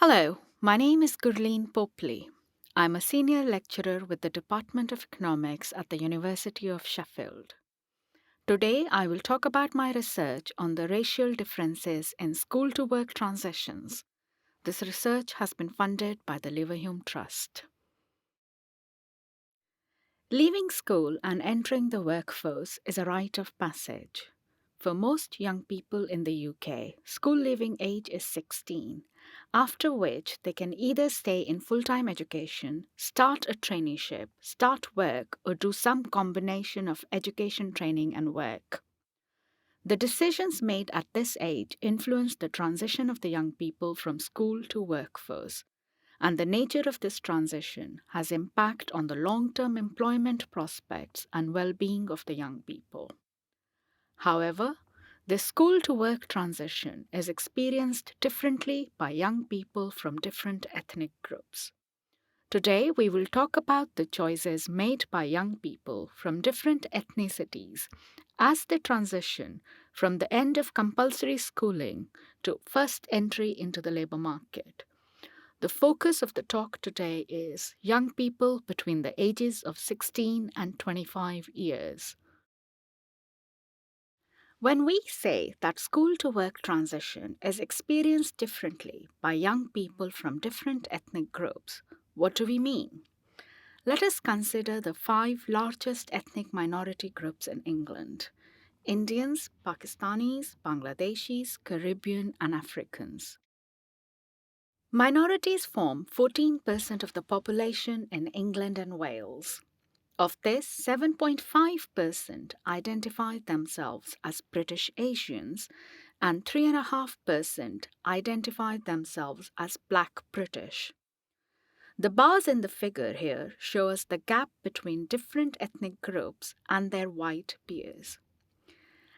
Hello, my name is Gurleen Popli. I'm a senior lecturer with the Department of Economics at the University of Sheffield. Today, I will talk about my research on the racial differences in school to work transitions. This research has been funded by the Leverhulme Trust. Leaving school and entering the workforce is a rite of passage. For most young people in the UK, school leaving age is 16, after which they can either stay in full-time education, start a traineeship, start work, or do some combination of education, training, and work. The decisions made at this age influence the transition of the young people from school to workforce, and the nature of this transition has impact on the long-term employment prospects and well-being of the young people. However, the school to work transition is experienced differently by young people from different ethnic groups. Today, we will talk about the choices made by young people from different ethnicities as they transition from the end of compulsory schooling to first entry into the labor market. The focus of the talk today is young people between the ages of 16 and 25 years. When we say that school to work transition is experienced differently by young people from different ethnic groups, what do we mean? Let us consider the 5 largest ethnic minority groups in England: Indians, Pakistanis, Bangladeshis, Caribbean, and Africans. Minorities form 14% of the population in England and Wales. Of this, 7.5% identify themselves as British Asians and 3.5% identify themselves as Black British. The bars in the figure here show us the gap between different ethnic groups and their white peers.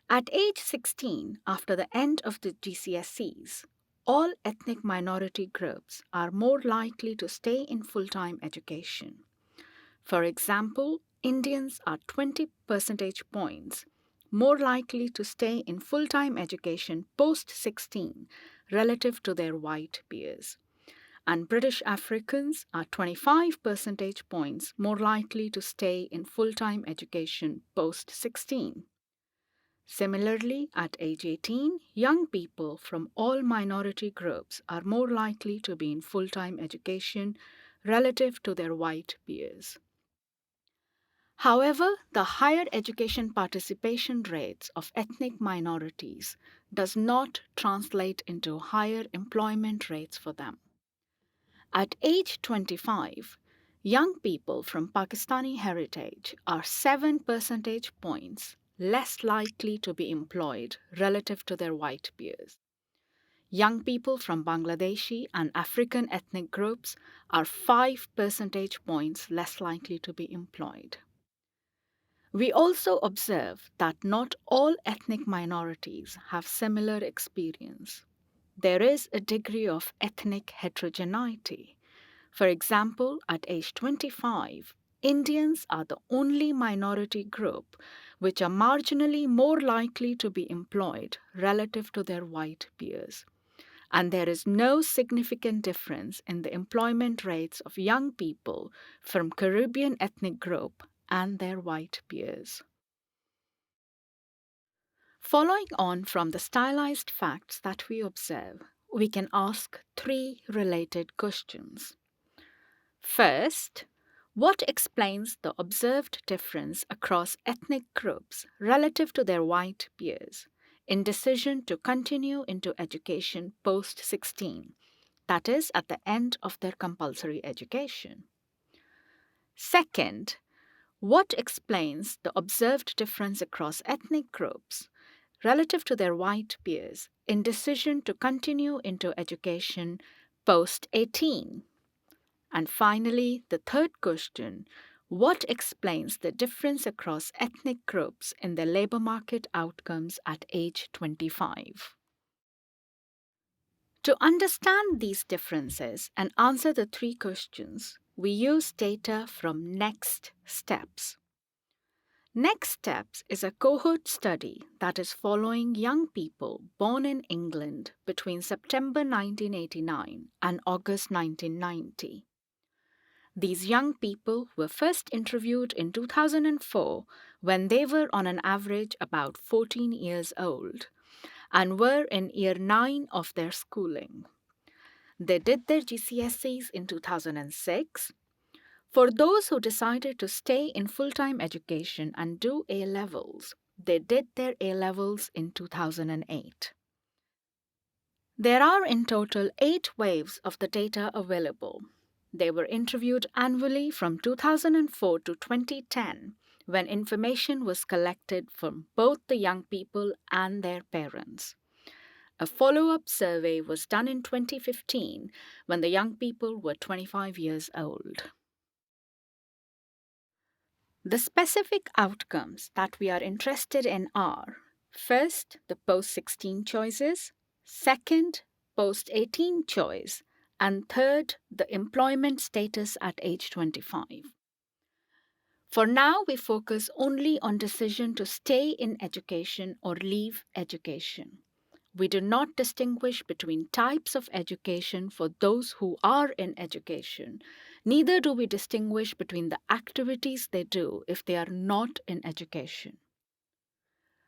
At age 16, after the end of the GCSEs, all ethnic minority groups are more likely to stay in full-time education. For example, Indians are 20 percentage points more likely to stay in full-time education post-16 relative to their white peers. And British Africans are 25 percentage points more likely to stay in full-time education post-16. Similarly, at age 18, young people from all minority groups are more likely to be in full-time education relative to their white peers. However, the higher education participation rates of ethnic minorities does not translate into higher employment rates for them. At age 25, young people from Pakistani heritage are 7 percentage points less likely to be employed relative to their white peers. Young people from Bangladeshi and African ethnic groups are 5 percentage points less likely to be employed. We also observe that not all ethnic minorities have similar experience. There is a degree of ethnic heterogeneity. For example, at age 25, Indians are the only minority group which are marginally more likely to be employed relative to their white peers. And there is no significant difference in the employment rates of young people from Caribbean ethnic group and their white peers. Following on from the stylized facts that we observe, we can ask 3 related questions. First, what explains the observed difference across ethnic groups relative to their white peers in decision to continue into education post-16, that is, at the end of their compulsory education? Second, what explains the observed difference across ethnic groups relative to their white peers in decision to continue into education post-18? And finally, the third question, what explains the difference across ethnic groups in the labor market outcomes at age 25? To understand these differences and answer the 3 questions, we use data from Next Steps. Next Steps is a cohort study that is following young people born in England between September 1989 and August 1990. These young people were first interviewed in 2004 when they were on an average about 14 years old and were in year 9 of their schooling. They did their GCSEs in 2006. For those who decided to stay in full-time education and do A-levels, they did their A-levels in 2008. There are in total 8 waves of the data available. They were interviewed annually from 2004 to 2010, when information was collected from both the young people and their parents. A follow-up survey was done in 2015 when the young people were 25 years old. The specific outcomes that we are interested in are: first, the post-16 choices; second, post-18 choice; and third, the employment status at age 25. For now, we focus only on decision to stay in education or leave education. We do not distinguish between types of education for those who are in education. Neither do we distinguish between the activities they do if they are not in education.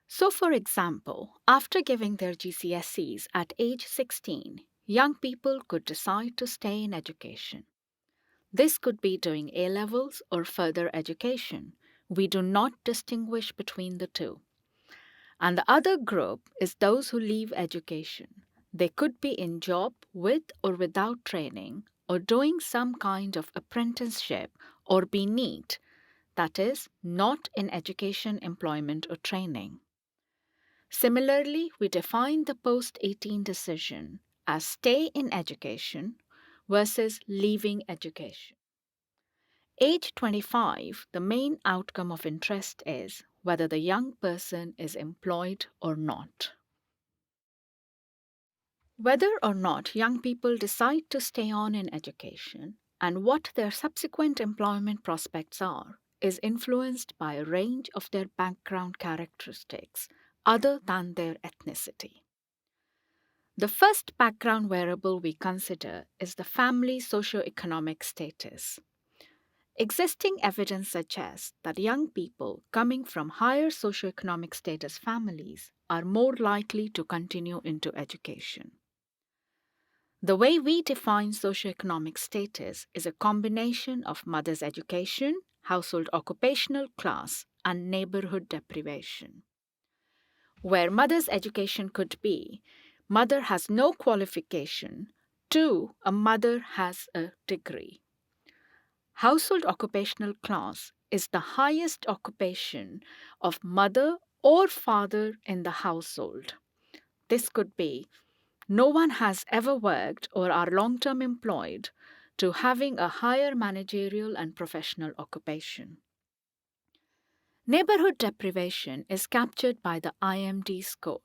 So, for example, after giving their GCSEs at age 16, young people could decide to stay in education. This could be doing A-levels or further education. We do not distinguish between the two. And the other group is those who leave education. They could be in job with or without training, or doing some kind of apprenticeship, or be NEET, that is, not in education, employment, or training. Similarly, we define the post-18 decision as stay in education versus leaving education. Age 25, the main outcome of interest is whether the young person is employed or not. Whether or not young people decide to stay on in education and what their subsequent employment prospects are is influenced by a range of their background characteristics other than their ethnicity. The first background variable we consider is the family socioeconomic status. Existing evidence suggests that young people coming from higher socioeconomic status families are more likely to continue into education. The way we define socioeconomic status is a combination of mother's education, household occupational class, and neighborhood deprivation. Where mother's education could be, mother has no qualification, to a mother has a degree. Household occupational class is the highest occupation of mother or father in the household. This could be no one has ever worked or are long-term employed to having a higher managerial and professional occupation. Neighborhood deprivation is captured by the IMD score.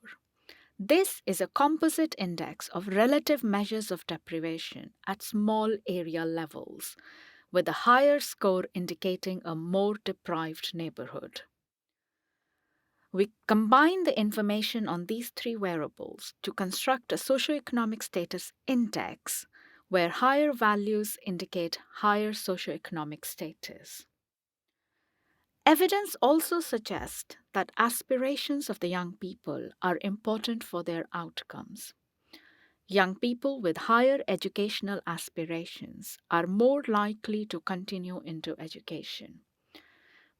This is a composite index of relative measures of deprivation at small area levels, with a higher score indicating a more deprived neighborhood. We combine the information on these 3 variables to construct a socioeconomic status index, where higher values indicate higher socioeconomic status. Evidence also suggests that aspirations of the young people are important for their outcomes. Young people with higher educational aspirations are more likely to continue into education.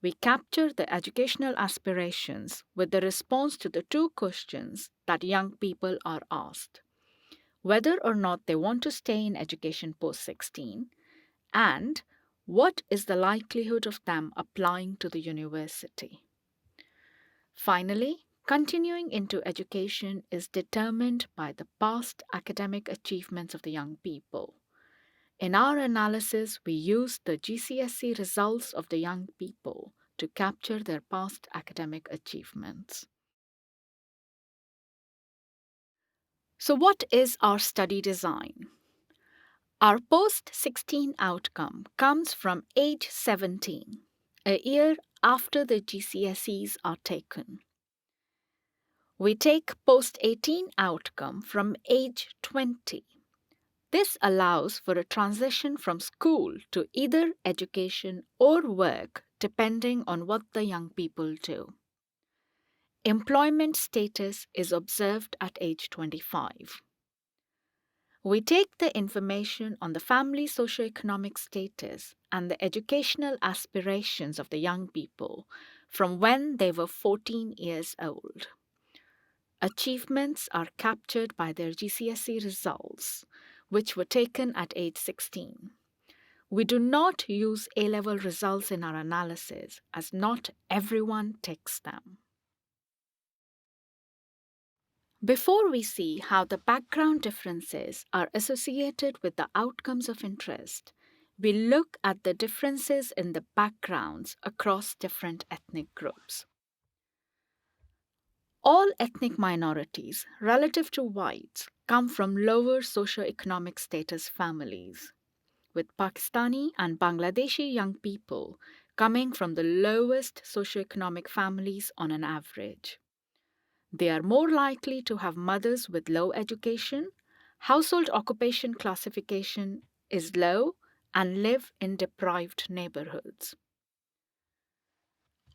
We capture the educational aspirations with the response to the 2 questions that young people are asked: whether or not they want to stay in education post-16, and what is the likelihood of them applying to the university. Finally, continuing into education is determined by the past academic achievements of the young people. In our analysis, we used the GCSE results of the young people to capture their past academic achievements. So, what is our study design? Our post-16 outcome comes from age 17 a year after the GCSEs are taken. We take post-18 outcome from age 20. This allows for a transition from school to either education or work depending on what the young people do. Employment status is observed at age 25. We take the information on the family socioeconomic status and the educational aspirations of the young people from when they were 14 years old. Achievements are captured by their GCSE results, which were taken at age 16. We do not use A-level results in our analysis as not everyone takes them. Before we see how the background differences are associated with the outcomes of interest, we look at the differences in the backgrounds across different ethnic groups. All ethnic minorities relative to whites come from lower socioeconomic status families, with Pakistani and Bangladeshi young people coming from the lowest socioeconomic families on an average. They are more likely to have mothers with low education, household occupation classification is low, and live in deprived neighborhoods.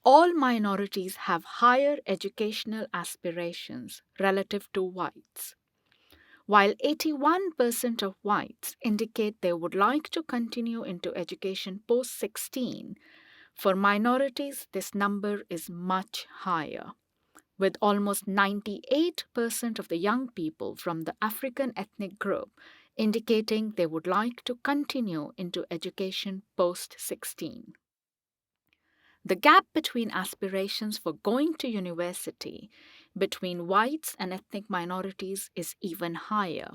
All minorities have higher educational aspirations relative to whites. While 81% of whites indicate they would like to continue into education post-16, for minorities this number is much higher, with almost 98% of the young people from the African ethnic group indicating they would like to continue into education post-16. The gap between aspirations for going to university between whites and ethnic minorities is even higher,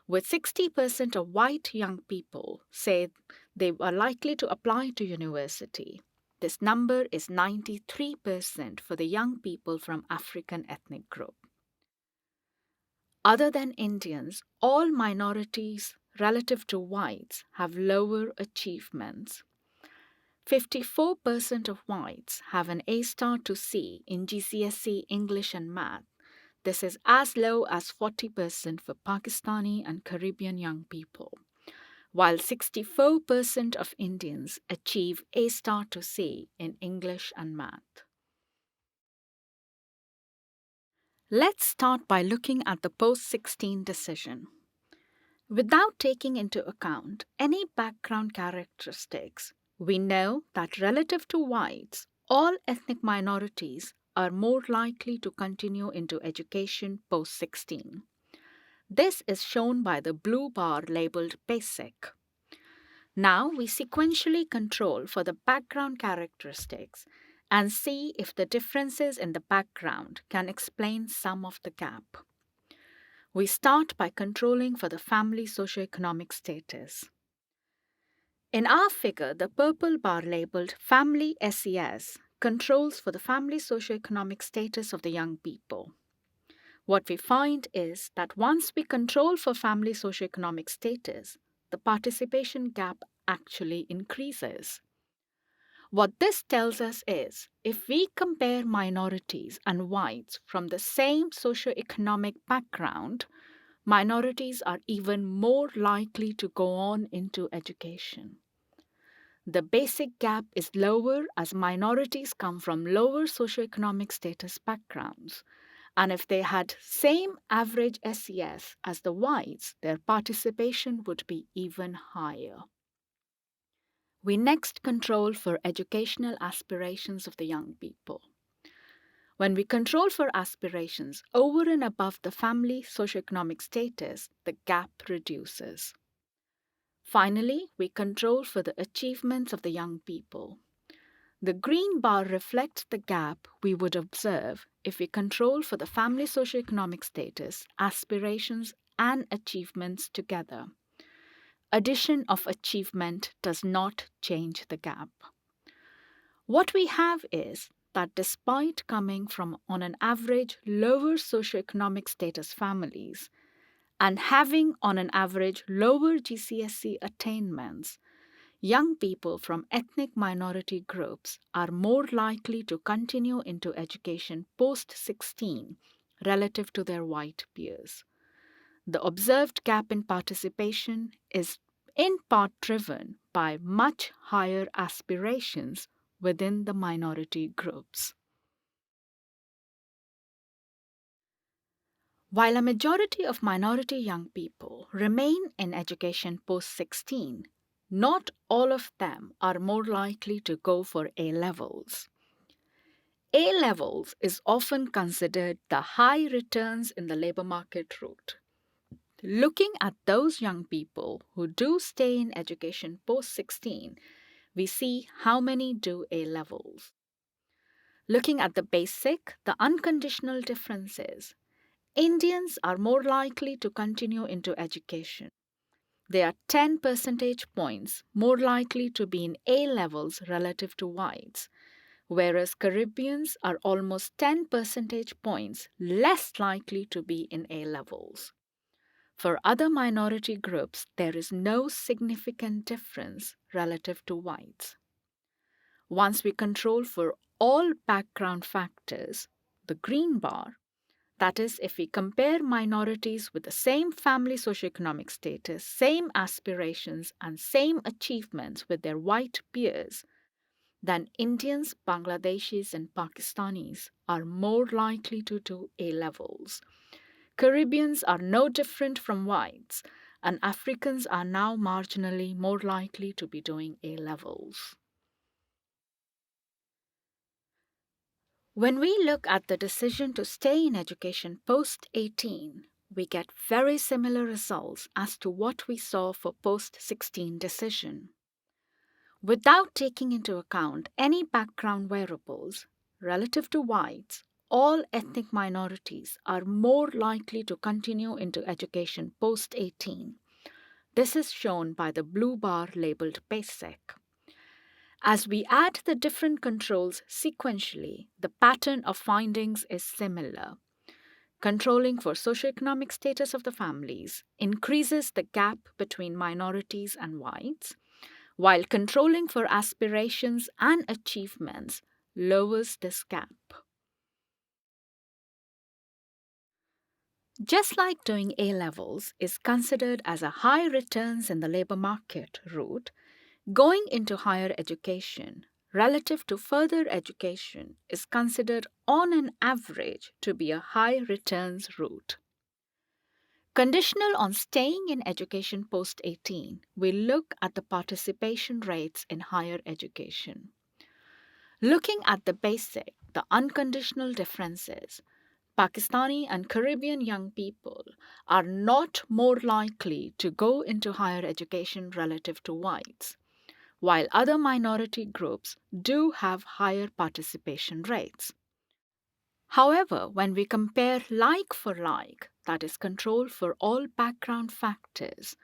with 60% of white young people say they are likely to apply to university. This number is 93% for the young people from African ethnic group. Other than Indians, all minorities relative to whites have lower achievements. 54% of whites have an A star to C in GCSE English and Math. This is as low as 40% for Pakistani and Caribbean young people, while 64% of Indians achieve A star to C in English and Math. Let's start by looking at the post-16 decision. Without taking into account any background characteristics, we know that relative to whites, all ethnic minorities are more likely to continue into education post-16. This is shown by the blue bar labeled basic. Now we sequentially control for the background characteristics and see if the differences in the background can explain some of the gap. We start by controlling for the family socioeconomic status. In our figure, the purple bar labeled Family SES controls for the family socioeconomic status of the young people. What we find is that once we control for family socioeconomic status, the participation gap actually increases. What this tells us is, if we compare minorities and whites from the same socioeconomic background, minorities are even more likely to go on into education. The basic gap is lower as minorities come from lower socioeconomic status backgrounds, and if they had same average SES as the whites, their participation would be even higher. We next control for educational aspirations of the young people. When we control for aspirations over and above the family socioeconomic status, the gap reduces. Finally, we control for the achievements of the young people. The green bar reflects the gap we would observe if we control for the family socioeconomic status, aspirations, and achievements together. Addition of achievement does not change the gap. What we have is that despite coming from, on an average, lower socioeconomic status families and having, on an average, lower GCSE attainments, young people from ethnic minority groups are more likely to continue into education post 16 relative to their white peers. The observed gap in participation is in part driven by much higher aspirations within the minority groups. While a majority of minority young people remain in education post 16, not all of them are more likely to go for A levels. A levels is often considered the high returns in the labor market route. Looking at those young people who do stay in education post 16, we see how many do A levels. Looking at the basic, the unconditional differences, Indians are more likely to continue into education. They are 10 percentage points more likely to be in A levels relative to whites, whereas Caribbeans are almost 10 percentage points less likely to be in A levels. For other minority groups, there is no significant difference relative to whites. Once we control for all background factors, the green bar, that is, if we compare minorities with the same family socioeconomic status, same aspirations, and same achievements with their white peers, then Indians, Bangladeshis, and Pakistanis are more likely to do A levels. Caribbeans are no different from whites, and Africans are now marginally more likely to be doing A levels. When we look at the decision to stay in education post 18, we get very similar results as to what we saw for post 16 decision. Without taking into account any background variables relative to whites, all ethnic minorities are more likely to continue into education post 18. This is shown by the blue bar labeled basic. As we add the different controls sequentially, the pattern of findings is similar. Controlling for socioeconomic status of the families increases the gap between minorities and whites, while controlling for aspirations and achievements lowers this gap. Just like doing A levels is considered as a high returns in the labor market route, going into higher education relative to further education is considered on an average to be a high returns route. Conditional on staying in education post 18, we look at the participation rates in higher education. Looking at the basic, the unconditional differences, Pakistani and Caribbean young people are not more likely to go into higher education relative to whites, while other minority groups do have higher participation rates. However, when we compare like for like, that is, control for all background factors,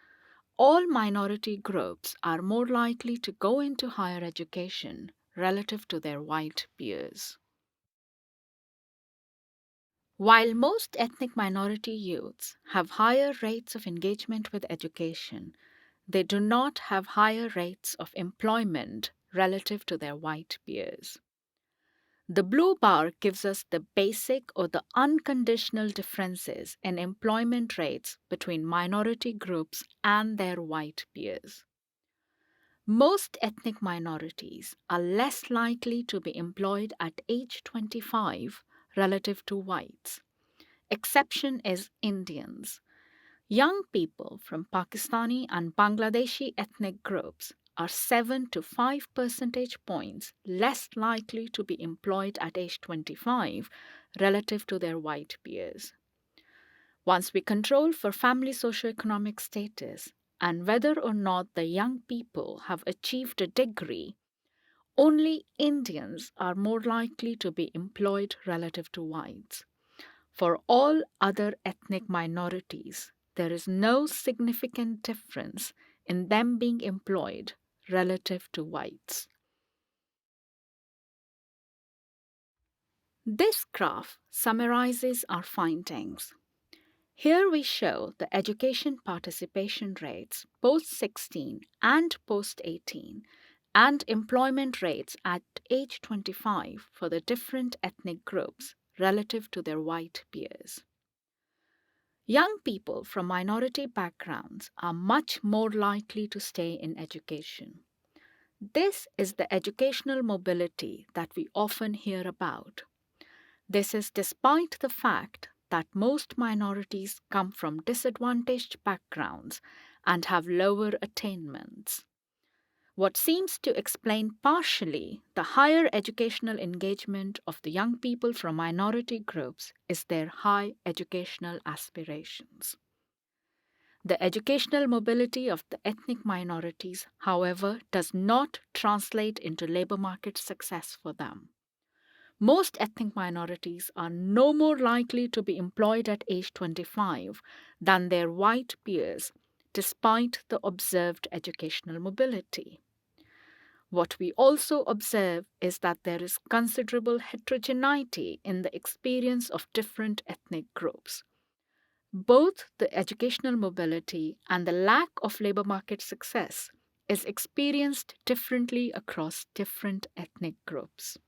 all minority groups are more likely to go into higher education relative to their white peers. While most ethnic minority youths have higher rates of engagement with education, they do not have higher rates of employment relative to their white peers. The blue bar gives us the basic or the unconditional differences in employment rates between minority groups and their white peers. Most ethnic minorities are less likely to be employed at age 25 relative to whites. Exception is Indians. Young people from Pakistani and Bangladeshi ethnic groups are 7 to 5 percentage points less likely to be employed at age 25 relative to their white peers. Once we control for family socioeconomic status and whether or not the young people have achieved a degree, only Indians are more likely to be employed relative to whites. For all other ethnic minorities, there is no significant difference in them being employed relative to whites. This graph summarizes our findings. Here we show the education participation rates post 16 and post 18 and employment rates at age 25 for the different ethnic groups relative to their white peers. Young people from minority backgrounds are much more likely to stay in education. This is the educational mobility that we often hear about. This is despite the fact that most minorities come from disadvantaged backgrounds and have lower attainments. What seems to explain partially the higher educational engagement of the young people from minority groups is their high educational aspirations. The educational mobility of the ethnic minorities, however, does not translate into labor market success for them. Most ethnic minorities are no more likely to be employed at age 25 than their white peers, despite the observed educational mobility. What we also observe is that there is considerable heterogeneity in the experience of different ethnic groups. Both the educational mobility and the lack of labor market success is experienced differently across different ethnic groups.